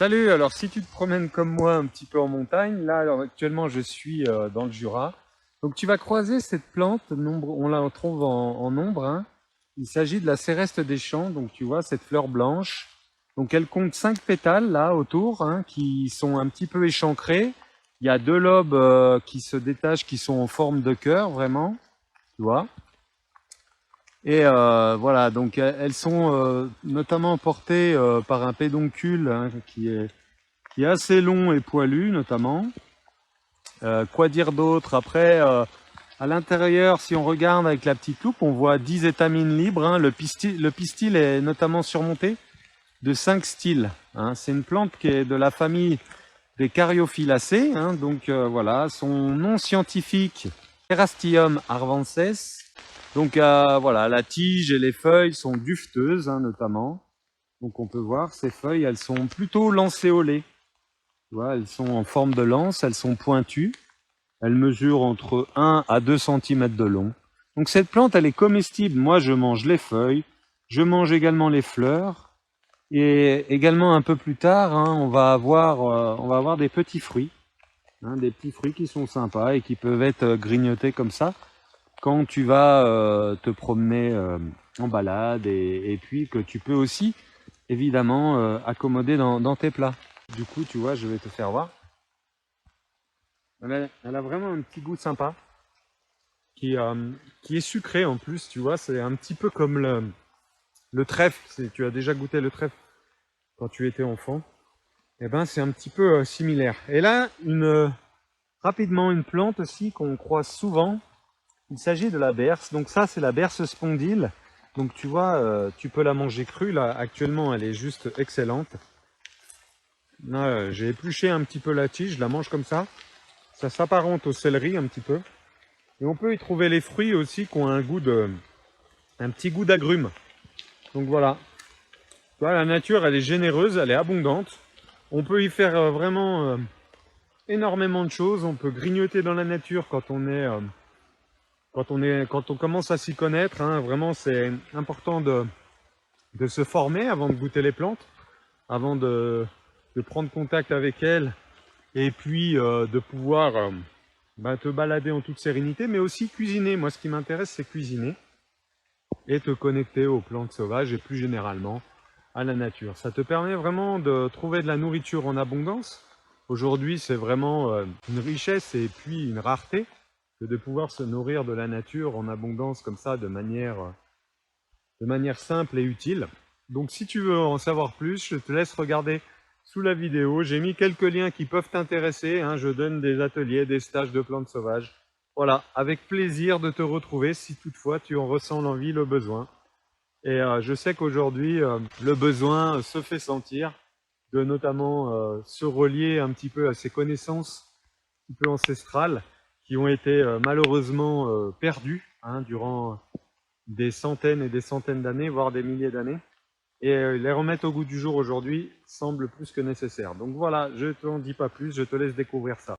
Salut, alors si tu te promènes comme moi un petit peu en montagne, là alors, actuellement je suis dans le Jura, donc tu vas croiser cette plante, on la trouve en nombre, hein. Il s'agit de la céreste des champs, donc tu vois cette fleur blanche, donc elle compte 5 pétales là autour, hein, qui sont un petit peu échancrés. Il y a deux lobes qui se détachent, qui sont en forme de cœur vraiment, tu vois. Et voilà, donc elles sont notamment portées par un pédoncule, hein, qui est assez long et poilu notamment. Quoi dire d'autre? Après, à l'intérieur, si on regarde avec la petite loupe, on voit 10 étamines libres, hein. Le pistil est notamment surmonté de 5 styles, hein. C'est une plante qui est de la famille des Caryophyllacées, hein. Donc voilà, son nom scientifique, Cerastium arvenses. Donc voilà, la tige et les feuilles sont dufteuses, hein, notamment. Donc on peut voir, ces feuilles, elles sont plutôt lancéolées. Tu vois, elles sont en forme de lance, elles sont pointues. Elles mesurent entre 1 à 2 cm de long. Donc cette plante, elle est comestible. Moi, je mange les feuilles. Je mange également les fleurs. Et également un peu plus tard, hein, on va avoir des petits fruits. Hein, des petits fruits qui sont sympas et qui peuvent être grignotés comme ça quand tu vas te promener en balade et puis que tu peux aussi évidemment accommoder dans tes plats. Du coup, tu vois, je vais te faire voir. Elle a vraiment un petit goût sympa qui, euh, qui est sucré en plus, tu vois. C'est un petit peu comme le trèfle. Tu as déjà goûté le trèfle quand tu étais enfant. Et ben, c'est un petit peu similaire. Et là, rapidement, une plante aussi qu'on croise souvent. Il s'agit de la berce. Donc ça, c'est la berce spondyle. Donc tu vois, tu peux la manger crue. Là, actuellement, elle est juste excellente. Là, j'ai épluché un petit peu la tige, je la mange comme ça. Ça s'apparente au céleri un petit peu. Et on peut y trouver les fruits aussi qui ont un petit goût d'agrumes. Donc voilà. Tu vois, la nature, elle est généreuse, elle est abondante. On peut y faire vraiment énormément de choses. On peut grignoter dans la nature quand on commence à s'y connaître, hein. Vraiment, c'est important de se former avant de goûter les plantes, avant de prendre contact avec elles, et puis de pouvoir te balader en toute sérénité, mais aussi cuisiner. Moi, ce qui m'intéresse, c'est cuisiner et te connecter aux plantes sauvages et plus généralement à la nature. Ça te permet vraiment de trouver de la nourriture en abondance. Aujourd'hui, c'est vraiment une richesse et puis une rareté que de pouvoir se nourrir de la nature en abondance comme ça, de manière simple et utile. Donc si tu veux en savoir plus, je te laisse regarder sous la vidéo. J'ai mis quelques liens qui peuvent t'intéresser, hein. Je donne des ateliers, des stages de plantes sauvages. Voilà, avec plaisir de te retrouver si toutefois tu en ressens l'envie, le besoin. Et je sais qu'aujourd'hui, le besoin se fait sentir de notamment se relier un petit peu à ces connaissances un petit peu ancestrales qui ont été malheureusement perdues, hein, durant des centaines et des centaines d'années, voire des milliers d'années. Et les remettre au goût du jour aujourd'hui semble plus que nécessaire. Donc voilà, je ne t'en dis pas plus, je te laisse découvrir ça.